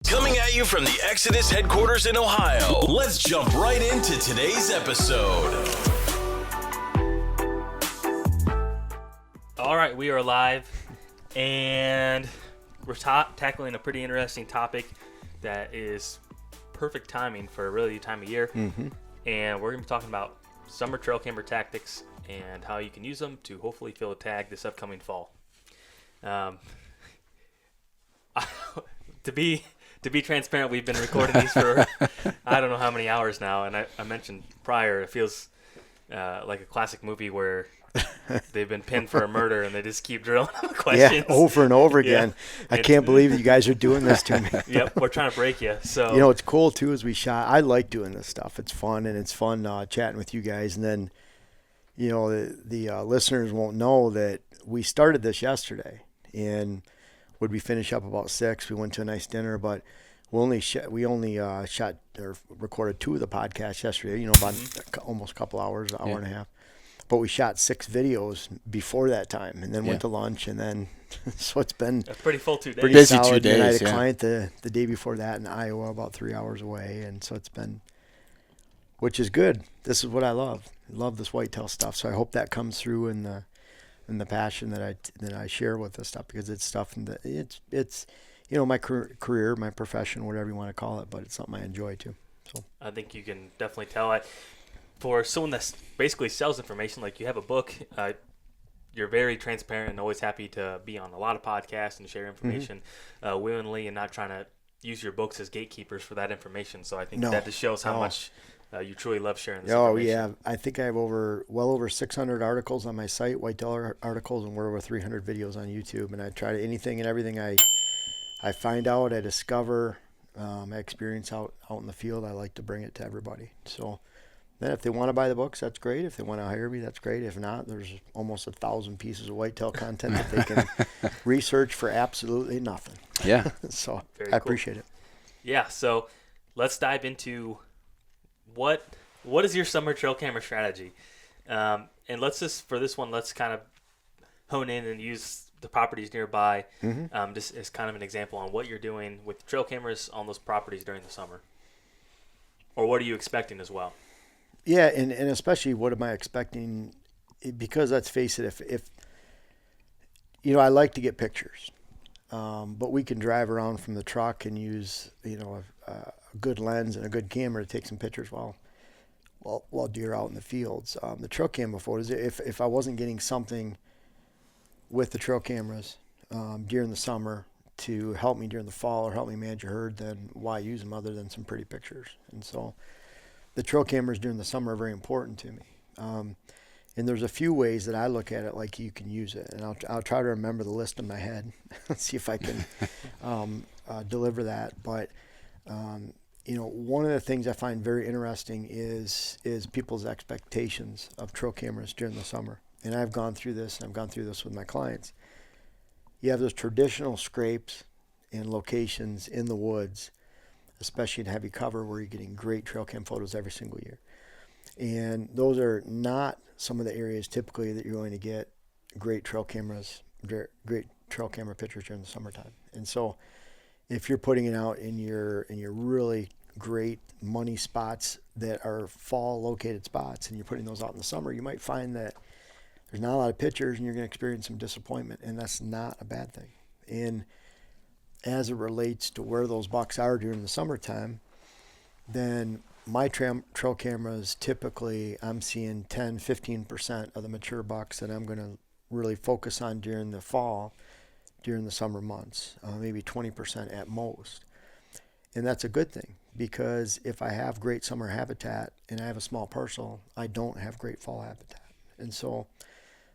Coming at you from the Exodus headquarters in Ohio, let's jump right into today's episode. All right, we are live, and we're tackling a pretty interesting topic that is perfect timing for really the time of year. And we're going to be talking about summer trail camper tactics and how you can use them to hopefully fill a tag this upcoming fall. To be transparent, we've been recording these for I don't know how many hours now, and I mentioned prior, it feels like a classic movie where they've been pinned for a murder and they just keep drilling questions. Yeah, over and over again. Yeah. I can't believe that you guys are doing this to me. Yep, we're trying to break you. So you know, it's cool too as we shot. I like doing this stuff. It's fun, and it's fun chatting with you guys. And then, you know, the listeners won't know that we started this yesterday, and would we finish up about 6? We went to a nice dinner, but we only shot or recorded 2 of the podcasts yesterday. You know, about almost a couple hours, hour and a half. But we shot 6 videos before that time, and then went to lunch, and then so it's been a pretty full 2 days. Pretty busy solid. 2 days. And I had a client the day before that in Iowa, about 3 hours away, and so it's been, which is good. This is what I love. I love this whitetail stuff. So I hope that comes through in the passion that I share with this stuff, because it's stuff that it's you know, my career, my profession, whatever you want to call it, but it's something I enjoy too. So I think you can definitely tell. For someone that basically sells information, like you have a book, you're very transparent and always happy to be on a lot of podcasts and share information willingly, and not trying to use your books as gatekeepers for that information. So I think that just shows how much you truly love sharing this information. Yeah. I think I have well over 600 articles on my site, whitetail articles, and we're over 300 videos on YouTube. And I try to anything and everything I find out, I discover, I experience out in the field, I like to bring it to everybody. So then if they want to buy the books, that's great. If they want to hire me, that's great. If not, there's almost 1,000 pieces of whitetail content that they can research for absolutely nothing. Yeah. So Very I cool. appreciate it. Yeah, so let's dive into what is your summer trail camera strategy? And let's kind of hone in and use the properties nearby just as kind of an example on what you're doing with trail cameras on those properties during the summer. Or what are you expecting as well? Yeah, and especially what am I expecting? Because let's face it, if you know, I like to get pictures, but we can drive around from the truck and use, you know, a good lens and a good camera to take some pictures while deer out in the fields. The trail camera photos, if I wasn't getting something with the trail cameras during the summer to help me during the fall or help me manage a herd, then why use them other than some pretty pictures? And so the trail cameras during the summer are very important to me. And there's a few ways that I look at it like you can use it. And I'll try to remember the list in my head, see if I can deliver that. But, you know, one of the things I find very interesting is people's expectations of trail cameras during the summer. And I've gone through this, and I've gone through this with my clients. You have those traditional scrapes and locations in the woods, especially in heavy cover, where you're getting great trail cam photos every single year. And those are not some of the areas typically that you're going to get great trail camera pictures during the summertime. And so if you're putting it out in your really great money spots that are fall located spots, and you're putting those out in the summer, you might find that there's not a lot of pictures and you're going to experience some disappointment, and that's not a bad thing. And as it relates to where those bucks are during the summertime, then my trail cameras, typically I'm seeing 10-15% of the mature bucks that I'm going to really focus on during the fall, during the summer months, maybe 20% at most. And that's a good thing, because if I have great summer habitat and I have a small parcel, I don't have great fall habitat. And so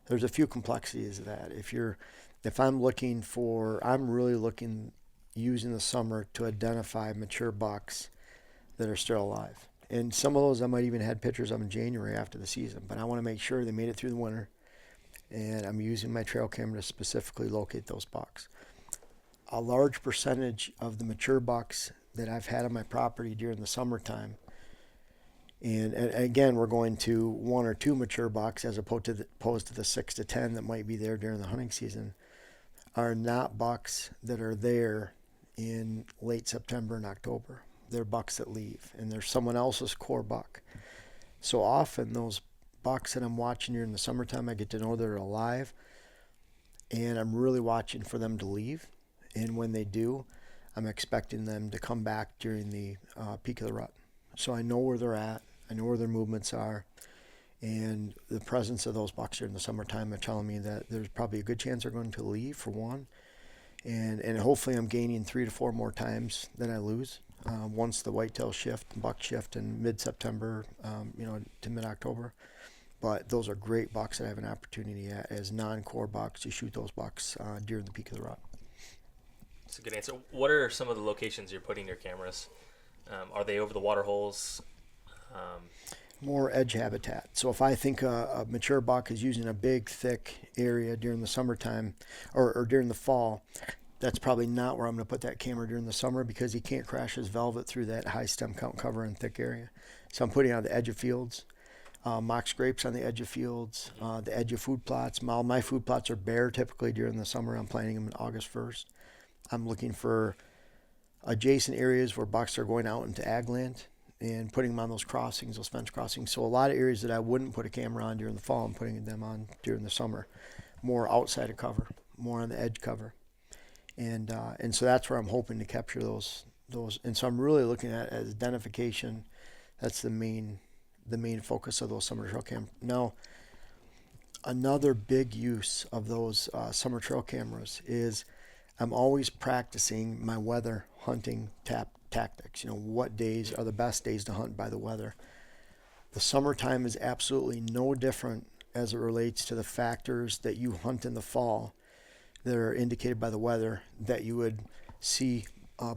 there's a few complexities of that. I'm really looking using the summer to identify mature bucks that are still alive. And some of those I might even had pictures of in January after the season, but I want to make sure they made it through the winter, and I'm using my trail camera to specifically locate those bucks. A large percentage of the mature bucks that I've had on my property during the summertime, and again, we're going to 1 or 2 mature bucks as opposed to the 6 to 10 that might be there during the hunting season, are not bucks that are there in late September and October. They're bucks that leave, and they're someone else's core buck. So often those bucks that I'm watching during the summertime, I get to know they're alive, and I'm really watching for them to leave. And when they do, I'm expecting them to come back during the peak of the rut. So I know where they're at, I know where their movements are, and the presence of those bucks during the summertime are telling me that there's probably a good chance they're going to leave, for one. And hopefully I'm gaining 3 to 4 more times than I lose once the whitetail shift and buck shift in mid-September, to mid-October. But those are great bucks that I have an opportunity at as non-core bucks to shoot those bucks during the peak of the rut. That's a good answer. What are some of the locations you're putting your cameras? Are they over the water holes? More edge habitat. So if I think a mature buck is using a big, thick area during the summertime or during the fall, that's probably not where I'm going to put that camera during the summer, because he can't crash his velvet through that high stem count cover and thick area. So I'm putting it on the edge of fields, mock scrapes on the edge of fields, the edge of food plots. My food plots are bare typically during the summer. I'm planting them in August 1st. I'm looking for adjacent areas where bucks are going out into ag land and putting them on those crossings, those fence crossings. So a lot of areas that I wouldn't put a camera on during the fall, I'm putting them on during the summer. More outside of cover, more on the edge cover. And so that's where I'm hoping to capture those. And so I'm really looking at it as identification. That's the main focus of those summer trail cameras. Now, another big use of those summer trail cameras is I'm always practicing my weather hunting tactics. What days are the best days to hunt by the weather. The summertime is absolutely no different as it relates to the factors that you hunt in the fall that are indicated by the weather that you would see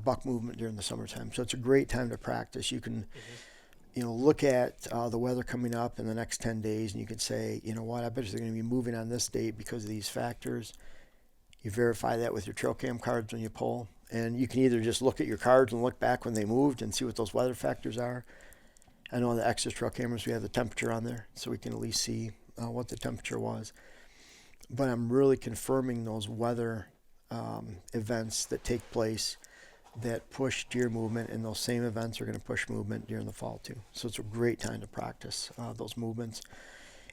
buck movement during the summertime. So it's a great time to practice. You can look at the weather coming up in the next 10 days, and you can say, you know what, I bet they're going to be moving on this date because of these factors. You verify that with your trail cam cards when you pull. And you can either just look at your cards and look back when they moved and see what those weather factors are. I know on the Access trail cameras we have the temperature on there, so we can at least see what the temperature was. But I'm really confirming those weather events that take place that push deer movement, and those same events are going to push movement during the fall too. So it's a great time to practice those movements.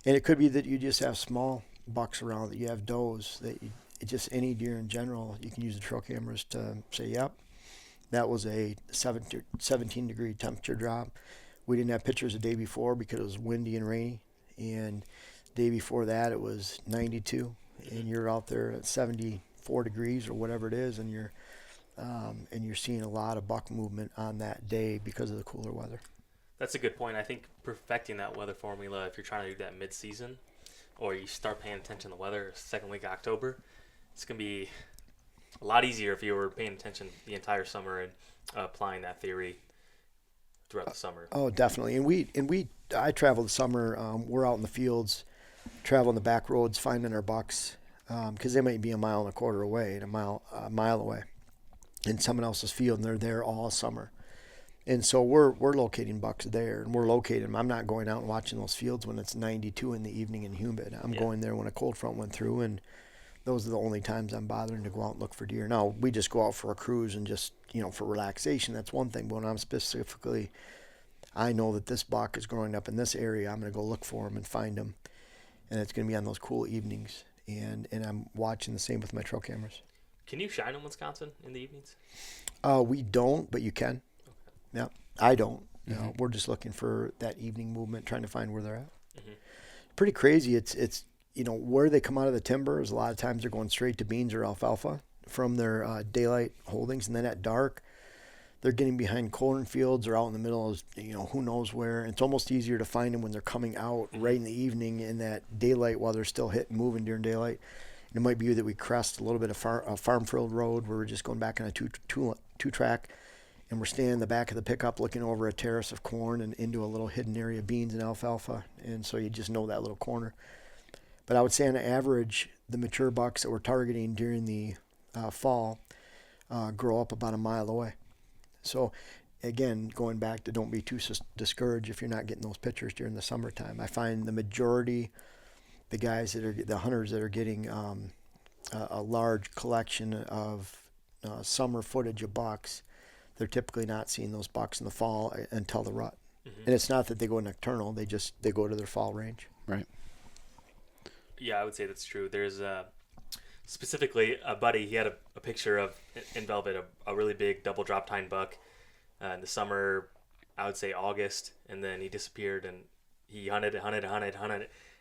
And it could be that you just have small bucks around, that you have does, that just any deer in general, you can use the trail cameras to say, yep, that was a 17 degree temperature drop. We didn't have pictures the day before because it was windy and rainy, and the day before that it was 92, and you're out there at 74 degrees or whatever it is, and you're seeing a lot of buck movement on that day because of the cooler weather. That's a good point. I think perfecting that weather formula, if you're trying to do that mid-season, or you start paying attention to the weather second week of October, it's going to be a lot easier if you were paying attention the entire summer and applying that theory throughout the summer. Oh, definitely. And I travel the summer. We're out in the fields, traveling the back roads, finding our bucks, because they might be a mile and a quarter away, and a mile away, in someone else's field, and they're there all summer. And so we're locating bucks there, and we're locating them. I'm not going out and watching those fields when it's 92 in the evening and humid. I'm going there when a cold front went through, and those are the only times I'm bothering to go out and look for deer. Now, we just go out for a cruise and just, for relaxation, that's one thing. But when I'm specifically, I know that this buck is growing up in this area, I'm going to go look for him and find him. And it's going to be on those cool evenings. And I'm watching the same with my trail cameras. Can you shine in Wisconsin in the evenings? We don't, but you can. Okay. Yeah, I don't. Mm-hmm. We're just looking for that evening movement, trying to find where they're at. Mm-hmm. Pretty crazy. It's where they come out of the timber is a lot of times they're going straight to beans or alfalfa from their daylight holdings, and then at dark they're getting behind cornfields or out in the middle of who knows where. And it's almost easier to find them when they're coming out right in the evening in that daylight while they're still hitting moving during daylight. And it might be that we crest a little bit of farm field road where we're just going back on a two track, and we're standing in the back of the pickup looking over a terrace of corn and into a little hidden area of beans and alfalfa, and so you just know that little corner. But I would say on average, the mature bucks that we're targeting during the fall grow up about a mile away. So again, going back to don't be too discouraged if you're not getting those pictures during the summertime. I find the majority, the hunters that are getting a large collection of summer footage of bucks, they're typically not seeing those bucks in the fall until the rut. And it's not that they go nocturnal; they go to their fall range. Right. Yeah, I would say that's true. There's specifically a buddy. He had a picture of in velvet a really big double drop tine buck in the summer. I would say August, and then he disappeared, and he hunted,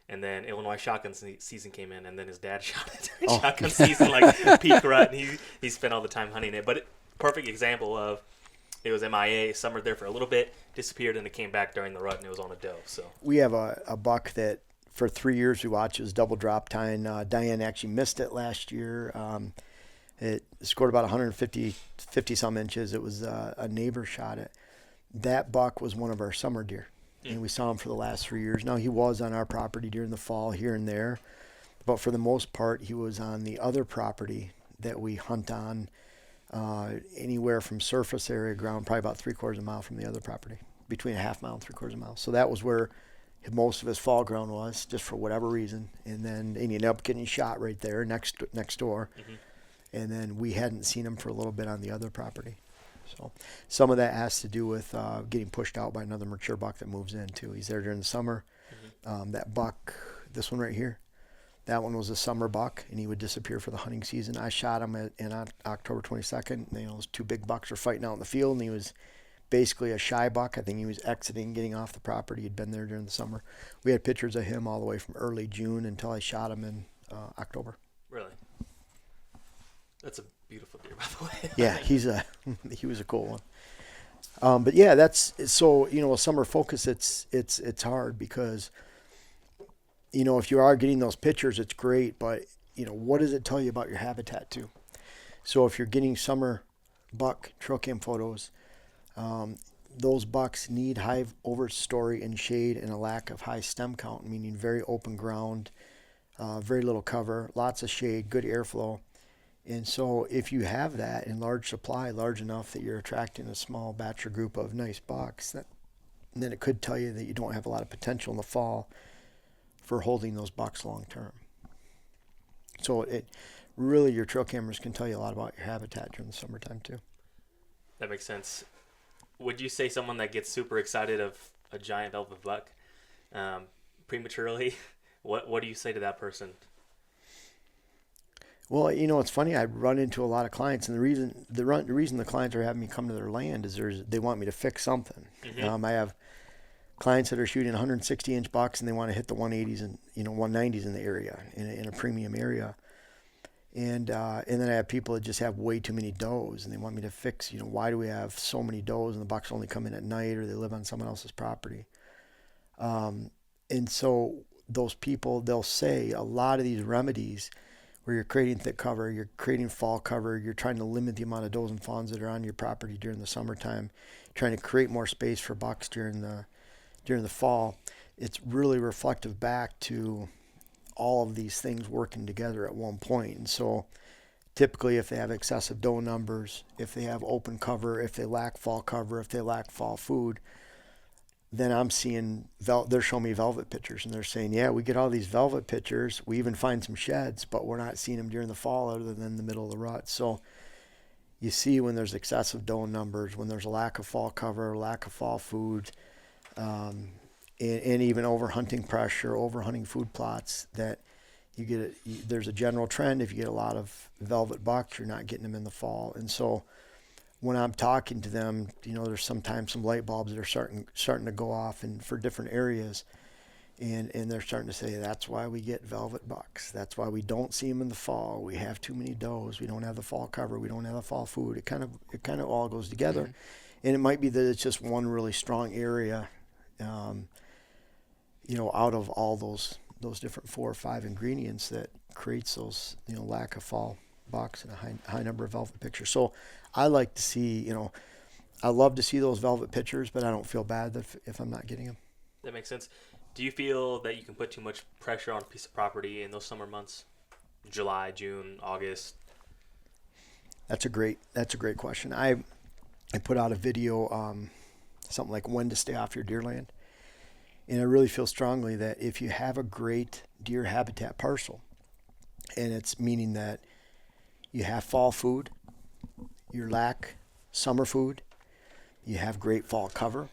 and then Illinois shotgun season came in, and then his dad shot it during shotgun season, like peak rut, and he spent all the time hunting it. But perfect example of it was MIA, summered there for a little bit, disappeared, and it came back during the rut, and it was on a doe. So we have a buck that for 3 years we watched. It was double drop tine. Diane actually missed it last year. It scored about 150 some inches. It was a neighbor shot it. That buck was one of our summer deer, and we saw him for the last 3 years. Now, he was on our property during the fall here and there, but for the most part, he was on the other property that we hunt on, anywhere from surface area ground, probably about 3/4 of a mile from the other property, between a half mile and 3/4 of a mile. So that was where most of his fall ground was, just for whatever reason. And then he ended up getting shot right there next door. And then we hadn't seen him for a little bit on the other property. So some of that has to do with getting pushed out by another mature buck that moves in too. He's there during the summer. That buck, this one right here, that one was a summer buck, and he would disappear for the hunting season. I shot him in October 22nd. Those two big bucks were fighting out in the field, and he was basically a shy buck. I think he was exiting, getting off the property. He'd been there during the summer. We had pictures of him all the way from early June until I shot him in October. really, that's a beautiful deer, by the way. Yeah, he was a cool one. But yeah, that's so, a summer focus. It's hard because, if you are getting those pictures, it's great. But what does it tell you about your habitat too? So if you're getting summer buck trail cam photos, those bucks need high overstory and shade and a lack of high stem count, meaning very open ground, very little cover, lots of shade, good airflow. And so if you have that in large supply, large enough that you're attracting a small batch or group of nice bucks, then it could tell you that you don't have a lot of potential in the fall for holding those bucks long term. So it really, your trail cameras can tell you a lot about your habitat during the summertime too. That makes sense. Would you say someone that gets super excited of a giant velvet buck prematurely, what do you say to that person? Well, it's funny. I run into a lot of clients, and the reason the clients are having me come to their land is they want me to fix something. I have clients that are shooting 160-inch bucks, and they want to hit the 180s and 190s in the area, in a premium area. And then I have people that just have way too many does, and they want me to fix. Why do we have so many does, and the bucks only come in at night, or they live on someone else's property? And so those people, they'll say a lot of these remedies, where you're creating thick cover, you're creating fall cover, you're trying to limit the amount of does and fawns that are on your property during the summertime, trying to create more space for bucks during the fall. It's really reflective back to all of these things working together at one point. And so typically if they have excessive doe numbers, if they have open cover, if they lack fall cover, if they lack fall food, then I'm seeing, they're showing me velvet pictures, and they're saying, yeah, we get all these velvet pictures. We even find some sheds, but we're not seeing them during the fall other than the middle of the rut. So you see when there's excessive doe numbers, when there's a lack of fall cover, lack of fall food, and even overhunting pressure, overhunting food plots, that there's a general trend. If you get a lot of velvet bucks, you're not getting them in the fall. And so when I'm talking to them, there's sometimes some light bulbs that are starting to go off and for different areas, and they're starting to say, that's why we get velvet bucks. That's why we don't see them in the fall. We have too many does. We don't have the fall cover. We don't have the fall food. It kind of all goes together, and it might be that it's just one really strong area, out of all those different 4 or 5 ingredients that creates those, lack of fall bucks and a high number of velvet pictures. So I like to see, I love to see those velvet pictures, but I don't feel bad if I'm not getting them. That makes sense. Do you feel that you can put too much pressure on a piece of property in those summer months? July, June, August? That's a great question. I put out a video, something like when to stay off your deer land. And I really feel strongly that if you have a great deer habitat parcel, and it's meaning that you have fall food, you lack summer food, you have great fall cover,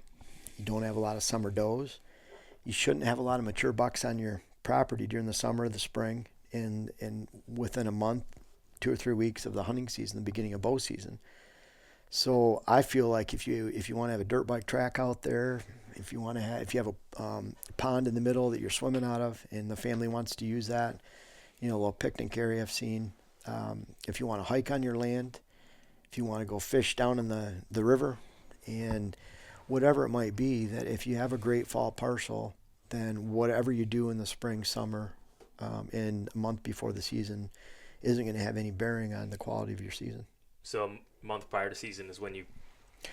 you don't have a lot of summer does, you shouldn't have a lot of mature bucks on your property during the summer or the spring, and within a month, 2 or 3 weeks of the hunting season, the beginning of bow season. So I feel like if you want to have a dirt bike track out there, if you have a pond in the middle that you're swimming out of, and the family wants to use that, a little picnic area I've seen. If you want to hike on your land, if you want to go fish down in the river, and whatever it might be, that if you have a great fall parcel, then whatever you do in the spring, summer, and a month before the season isn't going to have any bearing on the quality of your season. So a month prior to season is when you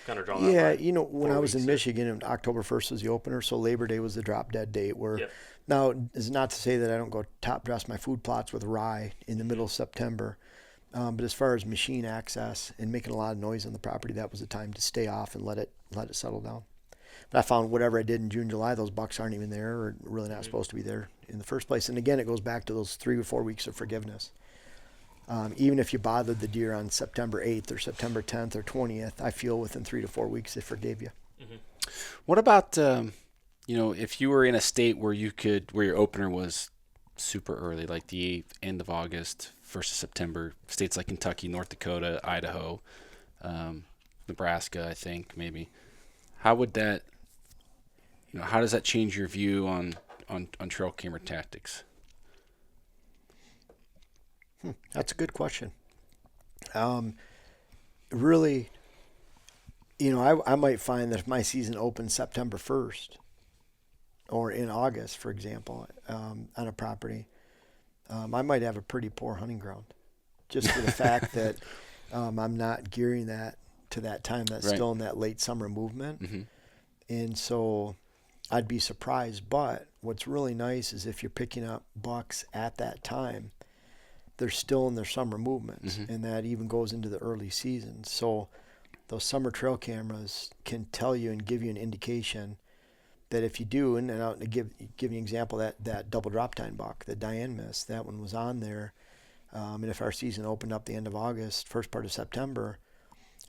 kind of draw that line. Yeah, when I was in Michigan, October 1st was the opener, so Labor Day was the drop dead date. Now, it's not to say that I don't go top dress my food plots with rye in the middle of September, but as far as machine access and making a lot of noise on the property, that was the time to stay off and let it settle down. But I found whatever I did in June, July, those bucks aren't even there, or really not supposed to be there in the first place. And again, it goes back to those 3 or 4 weeks of forgiveness. Even if you bothered the deer on September 8th or September 10th or 20th, I feel within 3 to 4 weeks they forgave you. Mm-hmm. What about, if you were in a state where your opener was super early, like the 8th, end of August, 1st of September, states like Kentucky, North Dakota, Idaho, Nebraska, I think maybe. How would that, how does that change your view on trail camera tactics? That's a good question. Really, I might find that if my season opens September 1st or in August, for example, on a property, I might have a pretty poor hunting ground just for the fact that I'm not gearing that to that time that's right. Still in that late summer movement. Mm-hmm. And so I'd be surprised. But what's really nice is if you're picking up bucks at that time, they're still in their summer movements, mm-hmm. and that even goes into the early season. So those summer trail cameras can tell you and give you an indication that if you do, and I'll give you an example, that double drop tine buck that Diane missed, that one was on there. And if our season opened up the end of August, first part of September,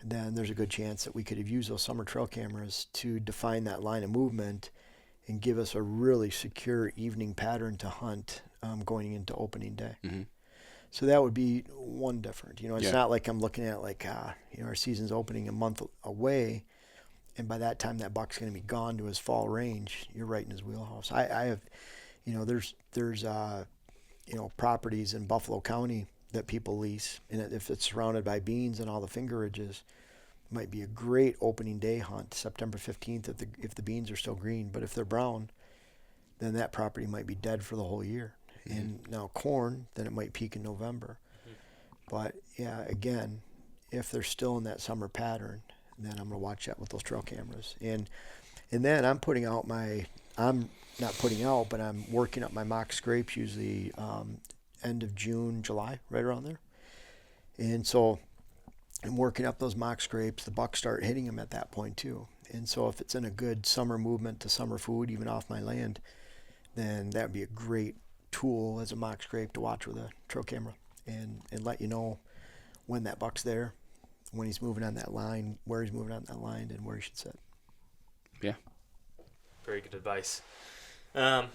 then there's a good chance that we could have used those summer trail cameras to define that line of movement and give us a really secure evening pattern to hunt going into opening day. Mm-hmm. So that would be one different. It's not like I'm looking at our season's opening a month away, and by that time that buck's going to be gone to his fall range. You're right in his wheelhouse. I have, there's properties in Buffalo County that people lease, and if it's surrounded by beans and all the finger ridges, it might be a great opening day hunt, September 15th, if the beans are still green. But if they're brown, then that property might be dead for the whole year. Mm-hmm. And now corn, then it might peak in November. Mm-hmm. But yeah, again, if they're still in that summer pattern, then I'm going to watch that with those trail cameras. And then I'm working up my mock scrapes usually end of June, July, right around there. And so I'm working up those mock scrapes. The bucks start hitting them at that point too. And so if it's in a good summer movement to summer food, even off my land, then that would be a great tool as a mock scrape to watch with a trail camera and let you know when that buck's there, when he's moving on that line, where he's moving on that line, and where he should sit. Yeah. Very good advice. How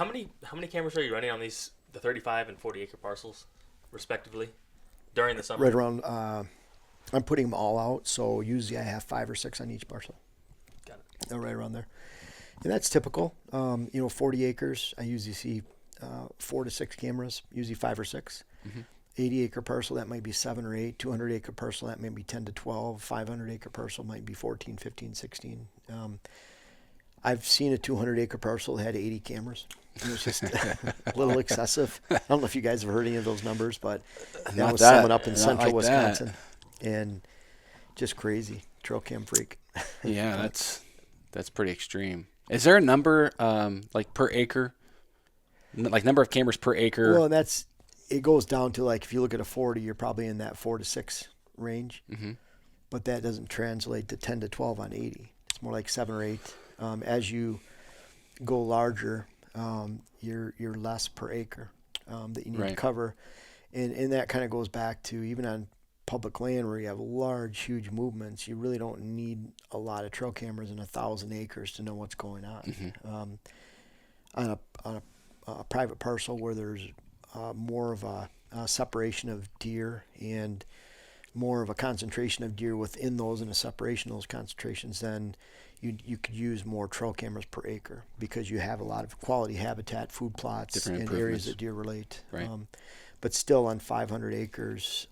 many cameras are you running on the 35 and 40 acre parcels, respectively, during the summer? Right around. I'm putting them all out, so usually I have 5 or 6 on each parcel. Got it. Right around there, and that's typical. 40 acres, I usually see 4 to 6 cameras, usually 5 or 6. Mm-hmm. 80 acre parcel, that might be 7 or 8. 200 acre parcel, that may be 10 to 12. 500 acre parcel might be 14, 15, 16. I've seen a 200 acre parcel that had 80 cameras. It was just a little excessive. I don't know if you guys have heard any of those numbers, but that was someone up in central Wisconsin. And just crazy. Trail cam freak. Yeah, that's pretty extreme. Is there a number like per acre? Like number of cameras per acre? Well, it goes down to, like, if you look at a 40, you're probably in that 4 to 6 range. Mm-hmm. But that doesn't translate to 10 to 12 on 80. It's more like 7 or 8. As you go larger, you're less per acre that you need to cover. And that kind of goes back to even on public land where you have large, huge movements, you really don't need a lot of trail cameras in 1,000 acres to know what's going on. On a private parcel where there's more of a separation of deer and more of a concentration of deer within those and a separation of those concentrations, then you could use more trail cameras per acre because you have a lot of quality habitat, food plots, and areas that deer relate. Right. But still on 500 acres,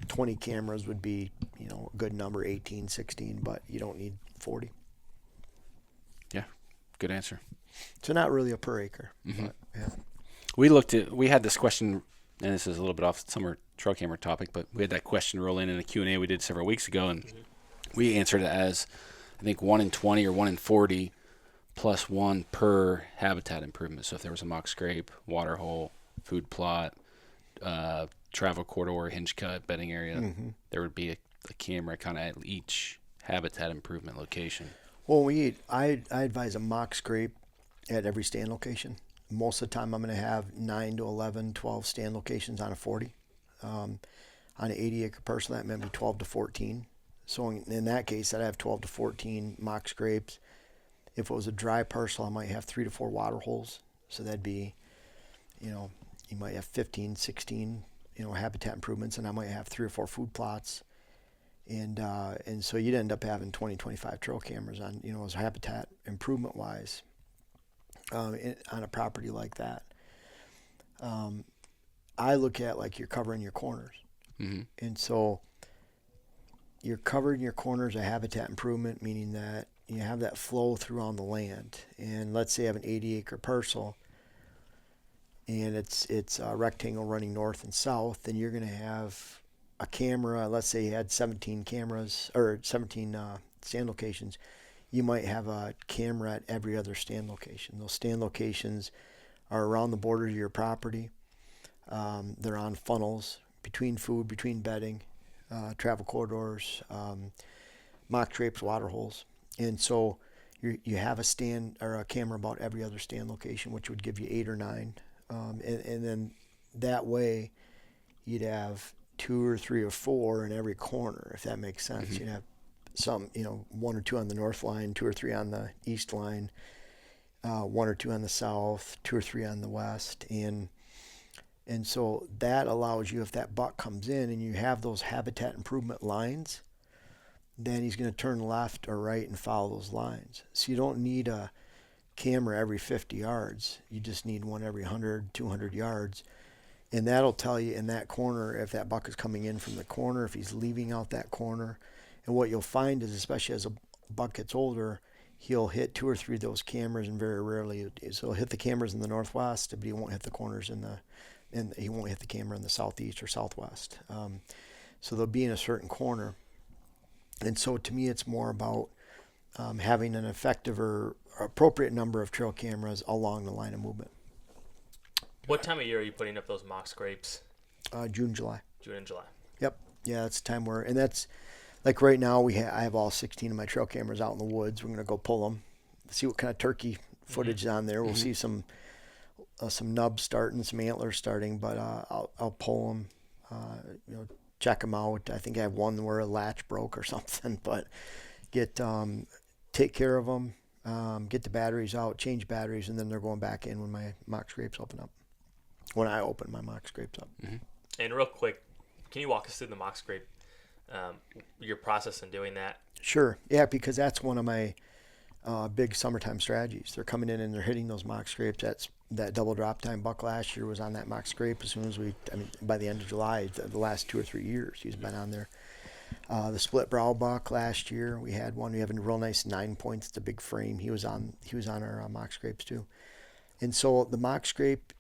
20 cameras would be, a good number, 18, 16, but you don't need 40. Yeah, good answer. So not really a per acre. But, yeah. We had this question, and this is a little bit off summer trail camera topic, but we had that question roll in a Q&A we did several weeks ago, and we answered it as, I think, 1 in 20 or 1 in 40 plus 1 per habitat improvement. So if there was a mock scrape, water hole, food plot, travel corridor, hinge cut, bedding area, there would be a camera kind of at each habitat improvement location. Well, I advise a mock scrape at every stand location. Most of the time I'm going to have 9 to 11, 12 stand locations on a 40. On an 80-acre parcel, that might be 12 to 14. So in that case, I'd have 12 to 14 mock scrapes. If it was a dry parcel, I might have 3 to 4 water holes. So that'd be, you might have 15, 16, habitat improvements, and I might have 3 or 4 food plots. And so you'd end up having 20, 25 trail cameras on, as habitat improvement wise, on a property like that. I look at like you're covering your corners. And so you're covering your corners of habitat improvement, meaning that you have that flow through on the land. And let's say you have an 80-acre parcel and it's a rectangle running north and south, then you're going to have a camera. Let's say you had 17 cameras or 17 stand locations. You might have a camera at every other stand location. Those stand locations are around the borders of your property. They're on funnels, between food, between bedding, travel corridors, mock scrapes, water holes. And so you have a stand or a camera about every other stand location, which would give you 8 or 9. And then that way you'd have 2 or 3 or 4 in every corner, if that makes sense. You'd have some, 1 or 2 on the north line, 2 or 3 on the east line, 1 or 2 on the south, 2 or 3 on the west. And so that allows you, if that buck comes in and you have those habitat improvement lines, then he's going to turn left or right and follow those lines. So you don't need a camera every 50 yards. You just need one every 100, 200 yards. And that'll tell you in that corner if that buck is coming in from the corner, if he's leaving out that corner. And what you'll find is, especially as a buck gets older, he'll hit 2 or 3 of those cameras, and very rarely, so he'll hit the cameras in the northwest, but he won't hit the corners and he won't hit the camera in the southeast or southwest. So they'll be in a certain corner. And so to me, it's more about having an effective or appropriate number of trail cameras along the line of movement. What time of year are you putting up those mock scrapes? June, July. June and July. Yep. Yeah, that's the time where, and that's like right now I have all 16 of my trail cameras out in the woods. We're going to go pull them, see what kind of turkey footage is on there. We'll see some nubs starting, some antlers starting, but I'll pull them, check them out. I think I have one where a latch broke or something, but take care of them, get the batteries out, change batteries, and then they're going back in when my mock scrapes open up. When I open my mock scrapes up. And real quick, can you walk us through the mock scrape, your process in doing that? Sure. Yeah, because that's one of my big summertime strategies. They're coming in and they're hitting those mock scrapes. That double drop time buck last year was on that mock scrape as soon as by the end of July, the last 2 or 3 years, he's been on there. The split brow buck last year, we had one. We have a real nice 9 points. It's a big frame. He was on our mock scrapes too. And so the mock scrape,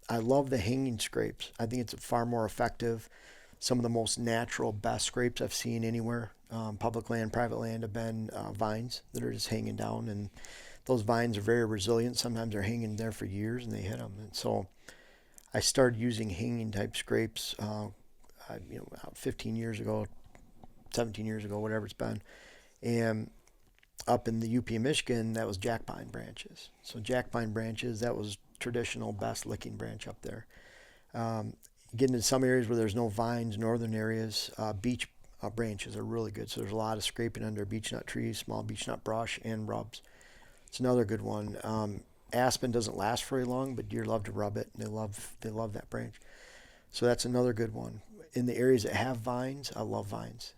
I love the hanging scrapes. I think it's far more effective. Some of the most natural, best scrapes I've seen anywhere, public land, private land, have been vines that are just hanging down. And those vines are very resilient. Sometimes they're hanging there for years and they hit them. And so I started using hanging type scrapes, 15 years ago, 17 years ago, whatever it's been. And up in the UP of Michigan, that was jack pine branches. So jack pine branches, that was traditional best licking branch up there. Getting into some areas where there's no vines, northern areas, beech branches are really good. So there's a lot of scraping under beech nut trees, small beech nut brush, and rubs. It's another good one. Aspen doesn't last very long, but deer love to rub it, and they love that branch. So that's another good one. In the areas that have vines, I love vines.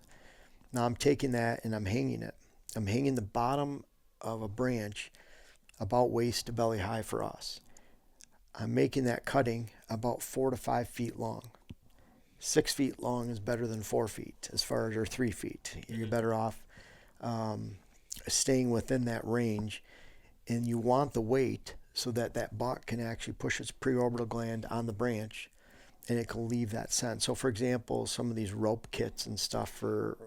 Now I'm taking that and I'm hanging it. I'm hanging the bottom of a branch about waist to belly high for us. I'm making that cutting about 4 to 5 feet long. 6 feet long is better than 4 feet as far as, or 3 feet. You're better off staying within that range. And you want the weight so that that buck can actually push its preorbital gland on the branch and it can leave that scent. So for example, some of these rope kits and stuff for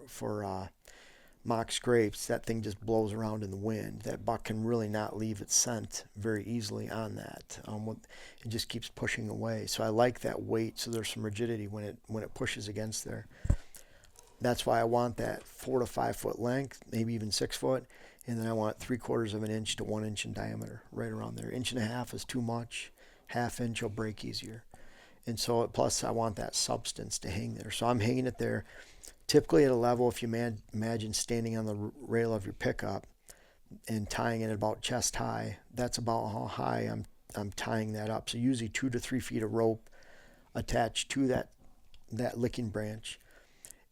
mock scrapes, that thing just blows around in the wind. That buck can really not leave its scent very easily on that. It just keeps pushing away. So I like that weight, so there's some rigidity when it pushes against there. That's why I want that 4 to 5 foot length, maybe even 6 foot, and then I want 3/4 of an inch to 1 inch in diameter, right around there. 1.5 inches is too much. 1/2 inch will break easier. And so plus I want that substance to hang there. So I'm hanging it there. Typically at a level, if you imagine standing on the rail of your pickup and tying it about chest high, that's about how high I'm tying that up. So usually 2 to 3 feet of rope attached to that licking branch.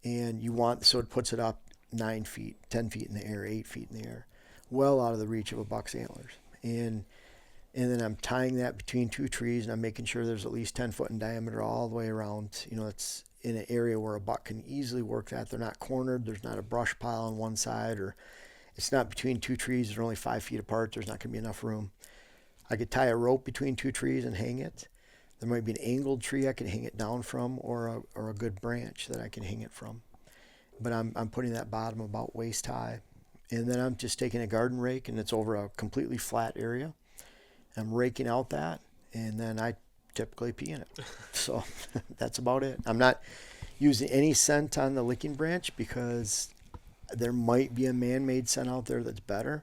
And so it puts it up 9 feet, 10 feet in the air, 8 feet in the air, well out of the reach of a buck's antlers. And then I'm tying that between 2 trees, and I'm making sure there's at least 10 foot in diameter all the way around. It's in an area where a buck can easily work that. They're not cornered. There's not a brush pile on one side, or it's not between 2 trees. They're only 5 feet apart. There's not going to be enough room. I could tie a rope between 2 trees and hang it. There might be an angled tree I can hang it down from, or a good branch that I can hang it from. But I'm putting that bottom about waist high. And then I'm just taking a garden rake, and it's over a completely flat area. I'm raking out that, and then I typically pee in it. So that's about it. I'm not using any scent on the licking branch because there might be a man-made scent out there that's better.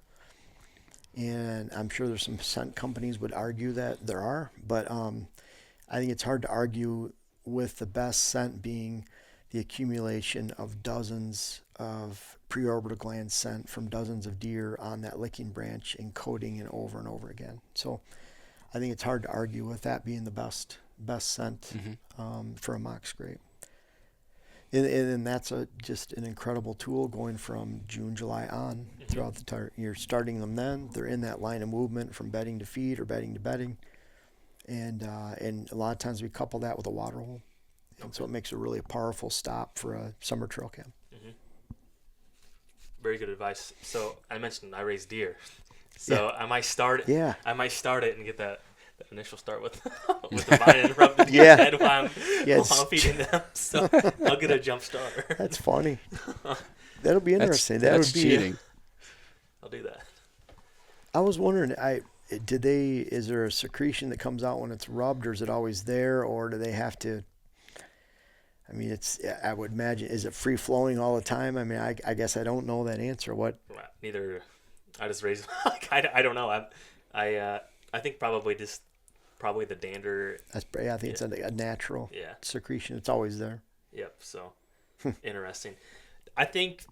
And I'm sure there's some scent companies would argue that there are, but I think it's hard to argue with the best scent being the accumulation of dozens of preorbital gland scent from dozens of deer on that licking branch and coating it over and over again. So I think it's hard to argue with that being the best scent for a mock scrape. And that's just an incredible tool going from June, July on throughout the you're starting them then. They're in that line of movement from bedding to feed or bedding to bedding. And a lot of times we couple that with a water hole. And so it makes a really powerful stop for a summer trail cam. Mm-hmm. Very good advice. So I mentioned I raise deer. So I might start it. Yeah. I might start it and get that initial start with the vine and rub the deer's head while I'm feeding them. So I'll get a jump start. That's funny. That'll be interesting. That's cheating. I'll do that. I was wondering, is there a secretion that comes out when it's rubbed, or is it always there, or do they have to? I mean, I would imagine, is it free flowing all the time? I mean, I guess I don't know that answer. What? Neither. I just raise. I don't know. I think probably the dander. I think it's a natural secretion. It's always there. Yep. So interesting. I think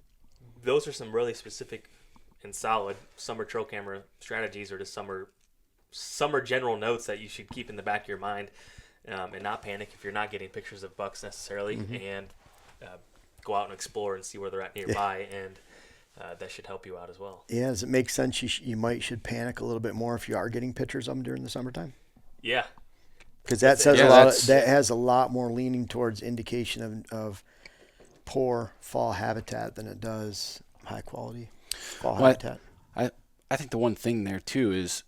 those are some really specific and solid summer trail camera strategies, or just summer general notes that you should keep in the back of your mind, and not panic if you're not getting pictures of bucks necessarily, and go out and explore and see where they're at nearby, and that should help you out as well. Yeah, does it make sense you should panic a little bit more if you are getting pictures of them during the summertime? Yeah. Because that says that has a lot more leaning towards indication of poor fall habitat than it does high quality fall habitat. I think the one thing there too is,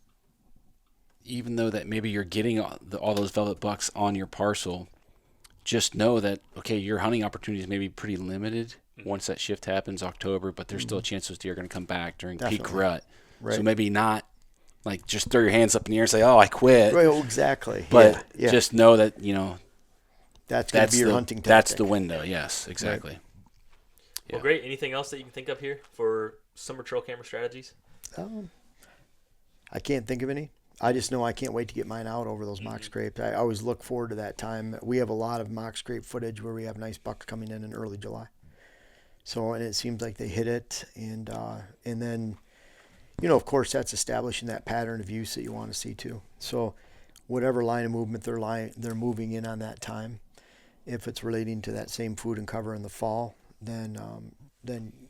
even though that maybe you're getting all those velvet bucks on your parcel, just know that, okay, your hunting opportunities may be pretty limited once that shift happens October, but there's still a chance those deer are going to come back during peak rut. Right. So maybe not like just throw your hands up in the air and say, oh, I quit. Right, exactly. But just know that, that's going to be your hunting tactic. That's the window. Yes, exactly. Right. Yeah. Well, great. Anything else that you can think of here for summer trail camera strategies? I can't think of any. I just know I can't wait to get mine out over those mock scrapes. I always look forward to that time. We have a lot of mock scrape footage where we have nice bucks coming in early July. So, and it seems like they hit it, and then, of course, that's establishing that pattern of use that you want to see too. So, whatever line of movement they're moving in on that time, if it's relating to that same food and cover in the fall, then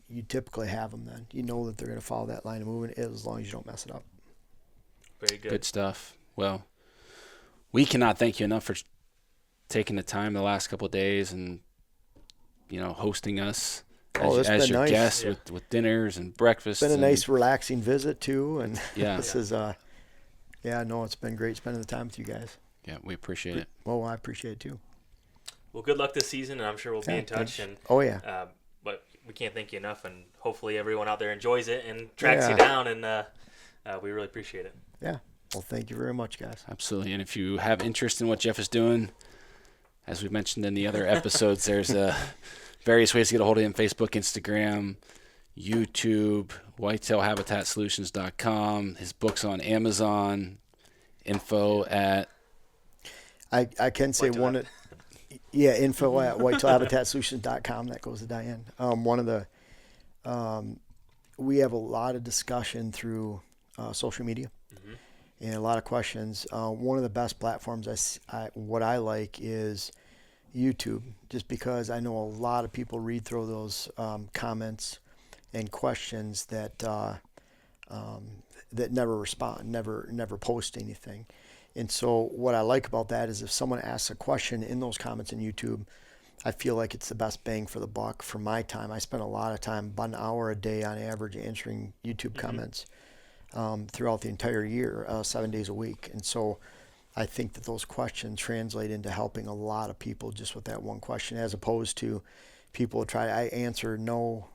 you typically have them. Then you know that they're going to follow that line of movement as long as you don't mess it up. Very good. Good stuff. Well, we cannot thank you enough for taking the time the last couple of days and hosting us as your nice. guest with dinners and breakfast. It's been a nice, relaxing visit too, and this is it's been great spending the time with you guys. Yeah, we appreciate it. Well, I appreciate it too. Well, good luck this season, and I'm sure we'll be in touch. Thanks. And but we can't thank you enough, and hopefully everyone out there enjoys it and tracks you down, and we really appreciate it. Yeah. Well, thank you very much, guys. Absolutely. And if you have interest in what Jeff is doing, as we mentioned in the other episodes, there's various ways to get a hold of him: Facebook, Instagram, YouTube, whitetailhabitatsolutions.com. His book's on Amazon. Info at I can say info at whitetailhabitatsolutions.com. That goes to Diane. We have a lot of discussion through social media and a lot of questions. One of the best platforms what I like is YouTube, just because I know a lot of people read through those comments and questions that never respond, never post anything. And so what I like about that is if someone asks a question in those comments in YouTube, I feel like it's the best bang for the buck for my time. I spend a lot of time, about an hour a day on average, answering YouTube comments throughout the entire year, 7 days a week. And so I think that those questions translate into helping a lot of people just with that one question, as opposed to people I answer no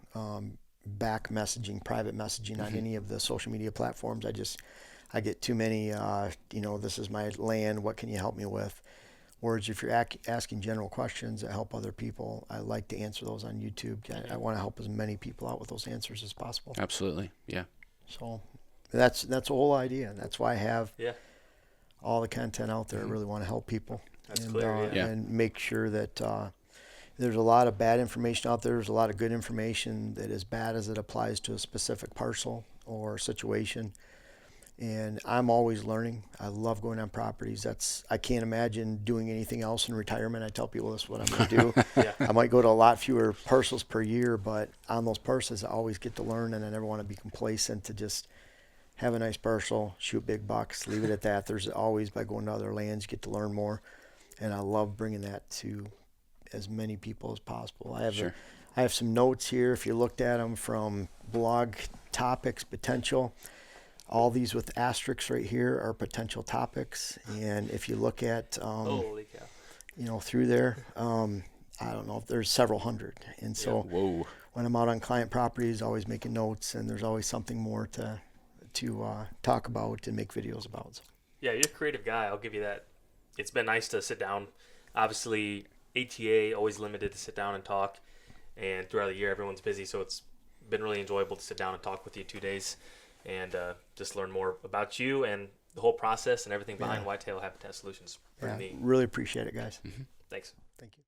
back messaging, private messaging on any of the social media platforms. I get too many, this is my land, what can you help me with? Whereas if you're asking general questions that help other people, I like to answer those on YouTube. I want to help as many people out with those answers as possible. Absolutely, yeah. So that's the whole idea. And that's why I have all the content out there. I really want to help people. That's clear, and make sure that there's a lot of bad information out there. There's a lot of good information that is bad as it applies to a specific parcel or situation. And I'm always learning. I love going on properties. I can't imagine doing anything else in retirement. I tell people this is what I'm going to do. I might go to a lot fewer parcels per year, but on those parcels, I always get to learn, and I never want to be complacent to just have a nice parcel, shoot big bucks, leave it at that. There's always, by going to other lands, you get to learn more. And I love bringing that to as many people as possible. I have some notes here, if you looked at them, from blog topics, potential. All these with asterisks right here are potential topics. And if you look at, Holy cow. Through there, I don't know if there's several hundred. And so when I'm out on client properties, always making notes, and there's always something more to talk about and make videos about. So. Yeah, you're a creative guy. I'll give you that. It's been nice to sit down. Obviously, ATA always limited to sit down and talk. And throughout the year, everyone's busy. So it's been really enjoyable to sit down and talk with you 2 days. And just learn more about you and the whole process and everything behind Whitetail Habitat Solutions. Really appreciate it, guys. Thanks. Thank you.